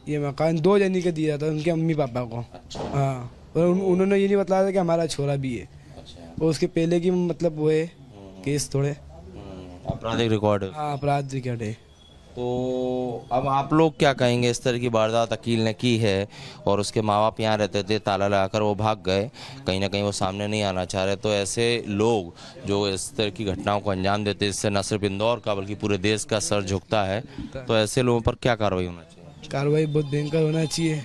ये मकान 2 जनी का दिया था उनके मम्मी पापा को। अच्छा। हाँ, और उन्होंने ये नहीं बताया था कि हमारा छोरा भी है। अच्छा। और उसके पहले की मतलब वो है केस थोड़े। आपराधिक रिकॉर्ड है। हाँ, अपराध रिकॉर्ड है। तो अब आप लोग क्या कहेंगे, इस तरह की वारदात अकील ने की है और उसके माँ बाप यहाँ रहते थे, ताला लगाकर वो भाग गए, कहीं ना कहीं वो सामने नहीं आना चाह रहे, तो ऐसे लोग जो इस तरह की घटनाओं को अंजाम देते हैं, इससे न सिर्फ इंदौर का बल्कि पूरे देश का सर झुकता है, तो ऐसे लोगों पर क्या कार्रवाई होना चाहिए? कार्रवाई बहुत भयंकर होना चाहिए,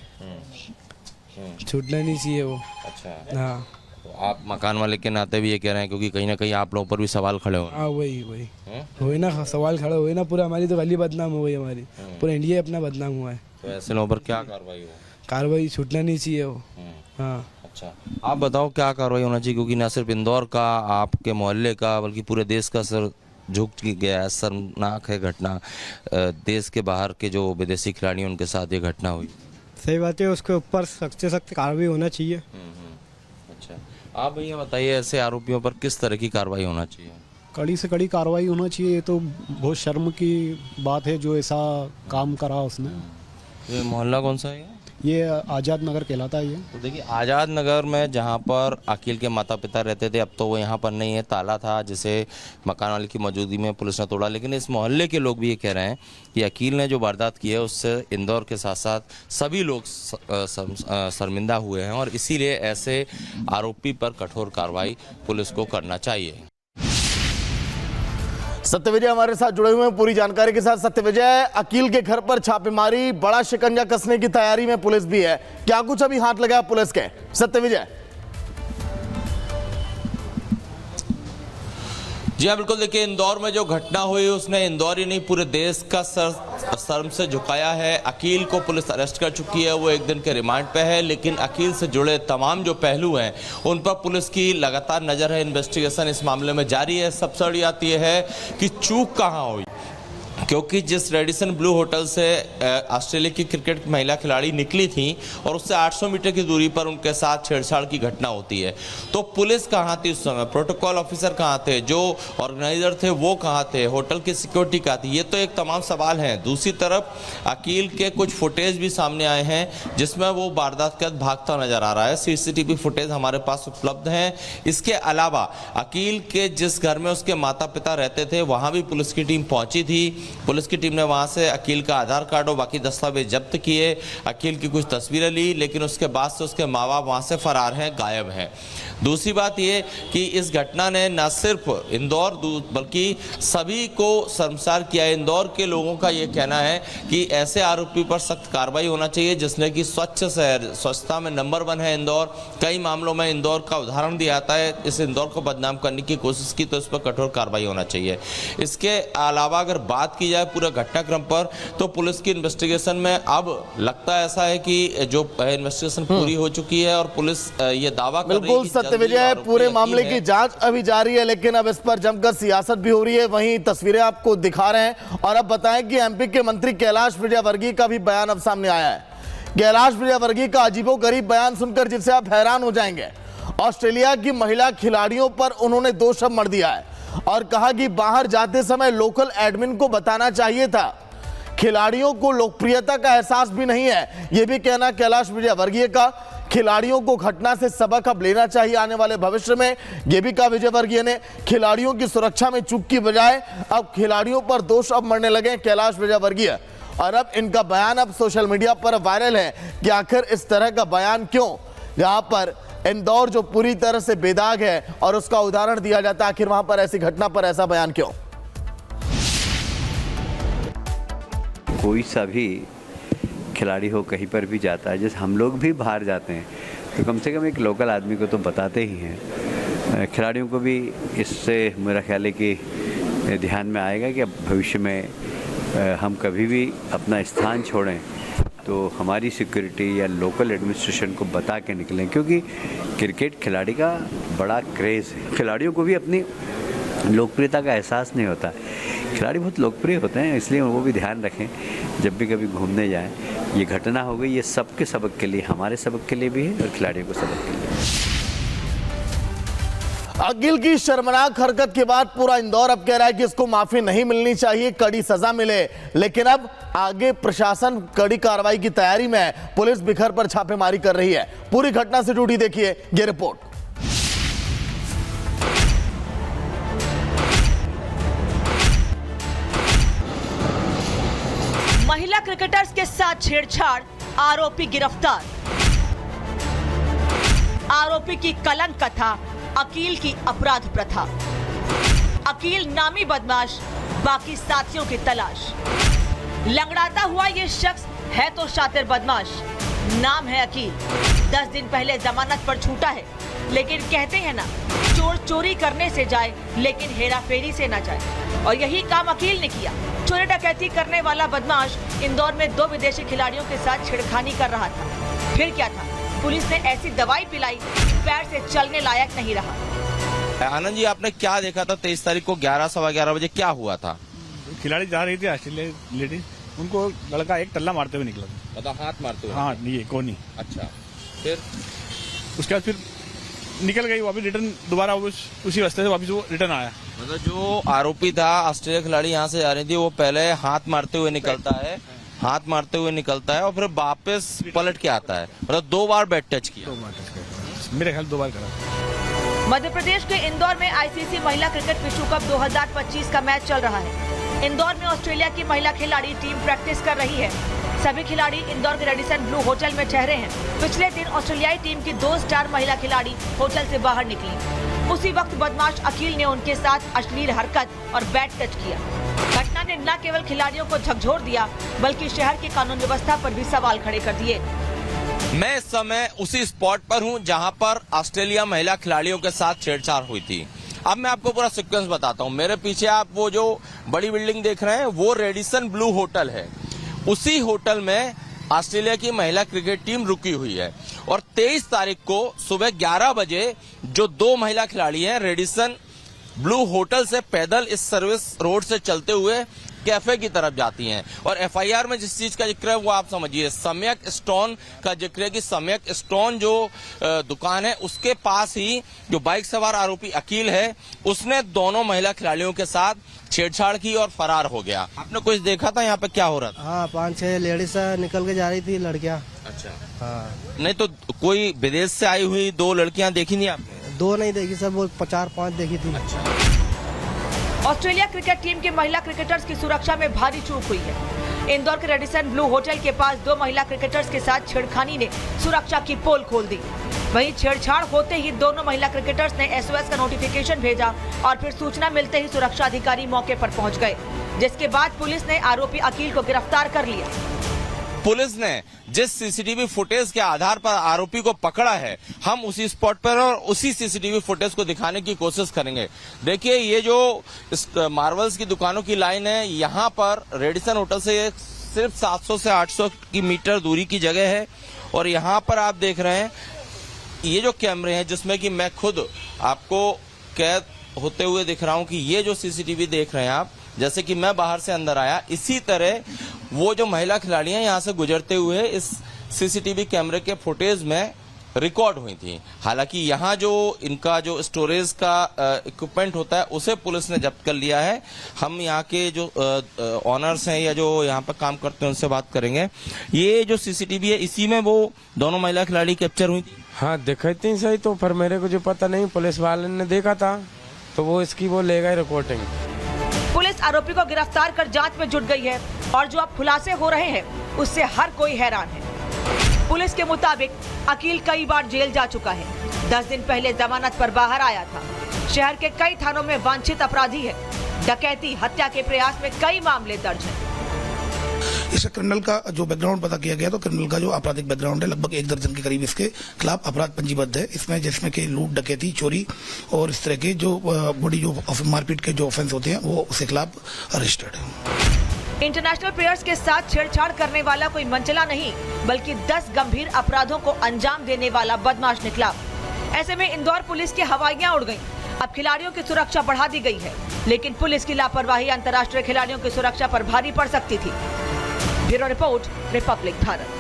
छूटना नहीं चाहिए वो। अच्छा। हाँ तो आप मकान वाले के नाते भी ये कह रहे हैं, क्योंकि कहीं ना कहीं आप लोगों पर भी सवाल खड़े हो रहे हैं। हाँ, वही हुए ना, सवाल खड़ा हुए ना, पूरा हमारी तो गली बदनाम हो गई, हमारी पूरा इंडिया अपना बदनाम हुआ है। तो ऐसे लोगों पर क्या कार्रवाई हो? कार्रवाई छूटना नहीं चाहिए वो। हाँ। अच्छा, आप बताओ क्या कार्रवाई होना चाहिए, क्योंकि न सिर्फ इंदौर का, आपके मोहल्ले का, बल्कि पूरे देश का सर झुक गया है, शर्मनाक है घटना। देश के बाहर के जो विदेशी खिलाड़ी हैं उनके साथ ये घटना हुई। सही बात है, उसके ऊपर सख्त से सख्त कार्रवाई होना चाहिए। अच्छा, आप भैया बताइए, ऐसे आरोपियों पर किस तरह की कार्रवाई होना चाहिए? कड़ी से कड़ी कार्रवाई होना चाहिए। ये तो बहुत शर्म की बात है जो ऐसा काम करा उसने। ये मोहल्ला कौन सा है? ये आज़ाद नगर कहलाता है ये। तो देखिए, आज़ाद नगर में जहाँ पर अकील के माता पिता रहते थे, अब तो वो यहाँ पर नहीं है, ताला था जिसे मकान वाले की मौजूदगी में पुलिस ने तोड़ा। लेकिन इस मोहल्ले के लोग भी ये कह रहे हैं कि अकील ने जो वारदात की है उससे इंदौर के साथ साथ सभी लोग शर्मिंदा हुए हैं, और इसीलिए ऐसे आरोपी पर कठोर कार्रवाई पुलिस को करना चाहिए। सत्यविजय हमारे साथ जुड़े हुए हैं पूरी जानकारी के साथ। सत्यविजय, अकील के घर पर छापेमारी, बड़ा शिकंजा कसने की तैयारी में पुलिस भी है, क्या कुछ अभी हाथ लगा पुलिस के? सत्यविजय। जी हाँ, बिल्कुल। देखिए, इंदौर में जो घटना हुई उसने इंदौर ही नहीं पूरे देश का सर शर्म से झुकाया है। अकील को पुलिस अरेस्ट कर चुकी है, वो 1 दिन के रिमांड पे है, लेकिन अकील से जुड़े तमाम जो पहलू हैं उन पर पुलिस की लगातार नज़र है, इन्वेस्टिगेशन इस मामले में जारी है। सबसे बड़ी बात यह है कि चूक कहाँ हुई, क्योंकि जिस रेडिसन ब्लू होटल से ऑस्ट्रेलिया की क्रिकेट महिला खिलाड़ी निकली थी और उससे 800 मीटर की दूरी पर उनके साथ छेड़छाड़ की घटना होती है, तो पुलिस कहाँ थी उस समय, प्रोटोकॉल ऑफिसर कहाँ थे, जो ऑर्गेनाइजर थे वो कहाँ थे, होटल की सिक्योरिटी कहाँ थी, ये तो एक तमाम सवाल हैं। दूसरी तरफ अकील के कुछ फुटेज भी सामने आए हैं जिसमें वो वारदात के बाद भागता नजर आ रहा है। CCTV फुटेज हमारे पास उपलब्ध हैं। इसके अलावा अकील के जिस घर में उसके माता पिता रहते थे वहाँ भी पुलिस की टीम पहुँची थी। पुलिस की टीम ने वहां से अकील का आधार कार्ड और बाकी दस्तावेज जब्त किए, अकील की कुछ तस्वीरें ली, लेकिन उसके बाद से उसके माँ बाप वहां से फरार हैं, गायब हैं। दूसरी बात ये कि इस घटना ने न सिर्फ इंदौर बल्कि सभी को शर्मसार किया है। इंदौर के लोगों का ये कहना है कि ऐसे आरोपी पर सख्त कार्रवाई होना चाहिए जिसने कि स्वच्छ शहर, स्वच्छता में नंबर 1 है इंदौर। कई मामलों में इंदौर का उदाहरण दिया जाता है, इस इंदौर को बदनाम करने की कोशिश की तो इस पर कठोर कार्रवाई होना चाहिए। इसके अलावा अगर बात की जाए पूरे घटनाक्रम पर, तो पुलिस की इन्वेस्टिगेशन में अब लगता ऐसा है कि जो इन्वेस्टिगेशन पूरी हो चुकी है और पुलिस ये दावा कर रही है कि सत्यविजय, पूरे मामले की जांच अभी जारी है, लेकिन अब इस पर जमकर सियासत भी हो रही है। वहीं तस्वीरें आपको दिखा रहे हैं। और अब बताएं कि MP के मंत्री कैलाश विजयवर्गीय का भी बयान अब सामने आया है। कैलाश विजयवर्गीय का अजीबोगरीब बयान सुनकर जिससे आप हैरान हो जाएंगे। ऑस्ट्रेलिया की महिला खिलाड़ियों पर उन्होंने 2 शब्द मढ़ दिया है और कहा कि बाहर जाते समय लोकल एडमिन को बताना चाहिए था, खिलाड़ियों को लोकप्रियता का एहसास भी नहीं है। यह भी कहना कैलाश विजयवर्गीय का। खिलाड़ियों को घटना से सबक अब लेना चाहिए आने वाले भविष्य में, यह भी कहा विजयवर्गीय ने। खिलाड़ियों की सुरक्षा में चूक की बजाय अब खिलाड़ियों पर दोष अब मढ़ने लगे कैलाश विजयवर्गीय। और अब इनका बयान अब सोशल मीडिया पर वायरल है कि आखिर इस तरह का बयान क्यों, जहां पर इंदौर जो पूरी तरह से बेदाग है और उसका उदाहरण दिया जाता है, आखिर वहां पर ऐसी घटना पर ऐसा बयान क्यों? कोई सा भी खिलाड़ी हो कहीं पर भी जाता है, जैसे हम लोग भी बाहर जाते हैं तो कम से कम एक लोकल आदमी को तो बताते ही हैं। खिलाड़ियों को भी इससे मेरा ख्याल है कि ध्यान में आएगा कि अब भविष्य में हम कभी भी अपना स्थान छोड़ें तो हमारी सिक्योरिटी या लोकल एडमिनिस्ट्रेशन को बता के निकलें, क्योंकि क्रिकेट खिलाड़ी का बड़ा क्रेज़ है। खिलाड़ियों को भी अपनी लोकप्रियता का एहसास नहीं होता। खिलाड़ी बहुत लोकप्रिय होते हैं, इसलिए वो भी ध्यान रखें जब भी कभी घूमने जाएं। ये घटना हो गई, ये सबके सबक के लिए, हमारे सबक के लिए भी है और खिलाड़ियों को सबक के लिए। अकील की शर्मनाक हरकत के बाद पूरा इंदौर अब कह रहा है कि इसको माफी नहीं मिलनी चाहिए, कड़ी सजा मिले। लेकिन अब आगे प्रशासन कड़ी कार्रवाई की तैयारी में है। पुलिस बिखर पर छापेमारी कर रही है। पूरी घटना से जुड़ी देखिए ये रिपोर्ट। महिला क्रिकेटर्स के साथ छेड़छाड़, आरोपी गिरफ्तार। आरोपी की कलंक कथा, अकील की अपराध प्रथा। अकील नामी बदमाश, बाकी साथियों की तलाश। लंगड़ाता हुआ ये शख्स है तो शातिर बदमाश, नाम है अकील। 10 दिन पहले जमानत पर छूटा है, लेकिन कहते हैं ना, चोर चोरी करने से जाए लेकिन हेरा फेरी से न जाए। और यही काम अकील ने किया। चोरी डकैती करने वाला बदमाश इंदौर में 2 विदेशी खिलाड़ियों के साथ छेड़खानी कर रहा था। फिर क्या था, पुलिस ने ऐसी दवाई पिलाई, पैर से चलने लायक नहीं रहा। आनंद जी, आपने क्या देखा था 23 तारीख को 11 सवा 11 बजे, क्या हुआ था? खिलाड़ी जा रही थी ऑस्ट्रेलिया लेडीज, उनको लड़का एक टल्ला मारते हुए निकला। मतलब हाथ मारते हुए? हाँ, ये कोनी। अच्छा, फिर उसके बाद फिर निकल गई वापस, रिटर्न दोबारा उसी रास्ते से वापस वो रिटर्न आया। मतलब जो आरोपी था, ऑस्ट्रेलिया खिलाड़ी यहाँ से जा रही थी, वो पहले हाथ मारते हुए निकलता है, हाथ मारते हुए निकलता है और फिर वापस पलट के आता है। मतलब 2 बार बैट टच किया। मेरे ख्याल 2 बार करा। मध्य प्रदेश के इंदौर में आईसीसी महिला क्रिकेट विश्व कप 2025 का मैच चल रहा है। इंदौर में ऑस्ट्रेलिया की महिला खिलाड़ी टीम प्रैक्टिस कर रही है। सभी खिलाड़ी इंदौर के रेडिसन ब्लू होटल में ठहरे हैं। पिछले दिन ऑस्ट्रेलियाई टीम की 2 स्टार महिला खिलाड़ी होटल से बाहर निकली। उसी वक्त बदमाश अकील ने उनके साथ अश्लील हरकत और बैट टच किया। घटना ने न केवल खिलाड़ियों को झकझोर दिया, बल्कि शहर की कानून व्यवस्था पर भी सवाल खड़े कर दिए। मैं इस समय उसी स्पॉट पर हूं जहां पर ऑस्ट्रेलिया महिला खिलाड़ियों के साथ छेड़छाड़ हुई थी। अब मैं आपको पूरा सीक्वेंस बताता हूं। मेरे पीछे आप वो जो बड़ी बिल्डिंग देख रहे हैं, वो रेडिसन ब्लू होटल है। उसी होटल में ऑस्ट्रेलिया की महिला क्रिकेट टीम रुकी हुई है और 23 तारीख को सुबह 11 बजे जो 2 महिला खिलाड़ी हैं, रेडिसन ब्लू होटल से पैदल इस सर्विस रोड से चलते हुए कैफे की तरफ जाती हैं। और एफआईआर में जिस चीज का जिक्र है वो आप समझिए, सम्यक स्टोन का जिक्र है कि सम्यक स्टोन जो दुकान है, उसके पास ही जो बाइक सवार आरोपी अकील है, उसने दोनों महिला खिलाड़ियों के साथ छेड़छाड़ की और फरार हो गया। आपने कुछ देखा था यहाँ पे, क्या हो रहा था? हाँ, 5-6 लेडीज निकल के जा रही थी, लड़कियाँ। अच्छा, हाँ। नहीं तो कोई विदेश से आई हुई 2 लड़कियां देखी नहीं आपने? 2 नहीं देखी, सब वो 4-5 देखी थी। ऑस्ट्रेलिया क्रिकेट टीम के महिला क्रिकेटर्स की सुरक्षा में भारी चूक हुई है। इंदौर के रेडिसन ब्लू होटल के पास 2 महिला क्रिकेटर्स के साथ छेड़खानी ने सुरक्षा की पोल खोल दी। वहीं छेड़छाड़ होते ही दोनों महिला क्रिकेटर्स ने एसओएस का नोटिफिकेशन भेजा और फिर सूचना मिलते ही सुरक्षा अधिकारी मौके पर पहुंच गए, जिसके बाद पुलिस ने आरोपी अकील को गिरफ्तार कर लिया। पुलिस ने जिस सीसीटीवी फुटेज के आधार पर आरोपी को पकड़ा है, हम उसी स्पॉट पर और उसी सीसीटीवी फुटेज को दिखाने की कोशिश करेंगे। देखिए, ये जो मार्वल्स की दुकानों की लाइन है, यहाँ पर रेडिसन होटल से सिर्फ 700 से 800 की मीटर दूरी की जगह है और यहाँ पर आप देख रहे हैं ये जो कैमरे हैं, जिसमें कि मैं खुद आपको कैद होते हुए दिख रहा हूँ कि ये जो सीसीटीवी देख रहे हैं आप, जैसे कि मैं बाहर से अंदर आया, इसी तरह वो जो महिला खिलाड़ी हैं यहाँ से गुजरते हुए इस सीसीटीवी कैमरे के फुटेज में रिकॉर्ड हुई थी। हालांकि यहाँ जो इनका जो स्टोरेज का इक्विपमेंट होता है, उसे पुलिस ने जब्त कर लिया है। हम यहाँ के जो ऑनर्स हैं या जो यहाँ पर काम करते हैं उनसे बात करेंगे। ये जो सीसीटीवी है, इसी में वो दोनों महिला खिलाड़ी कैप्चर हुई थी। हाँ, देखी थी सही, तो पर मेरे को जो पता नहीं, पुलिस वाले ने देखा था तो वो इसकी वो ले गए रिकॉर्डिंग। पुलिस आरोपी को गिरफ्तार कर जांच में जुट गई है और जो अब खुलासे हो रहे हैं उससे हर कोई हैरान है। पुलिस के मुताबिक अकील कई बार जेल जा चुका है। 10 दिन पहले जमानत पर बाहर आया था। शहर के कई थानों में वांछित अपराधी है। डकैती, हत्या के प्रयास में कई मामले दर्ज हैं। इस क्रिमिनल का जो बैकग्राउंड पता किया गया तो क्रिमिनल का जो आपराधिक बैकग्राउंड है, लगभग 1 दर्जन के करीब इसके खिलाफ अपराध पंजीबद्ध है। इसमें जिसमें कि लूट, डकैती, चोरी और इस तरह के जो बड़ी जो मारपीट के जो ऑफेंस होते हैं वो उसके खिलाफ रजिस्टर्ड है। इंटरनेशनल प्लेयर्स के साथ छेड़छाड़ करने वाला कोई मंचला नहीं, बल्कि 10 गंभीर अपराधों को अंजाम देने वाला बदमाश निकला। ऐसे में इंदौर पुलिस की हवाइयां उड़ गईं। अब खिलाड़ियों की सुरक्षा बढ़ा दी गई है, लेकिन पुलिस की लापरवाही अंतर्राष्ट्रीय खिलाड़ियों की सुरक्षा पर भारी पड़ सकती थी। Bureau report, Republic Bharat.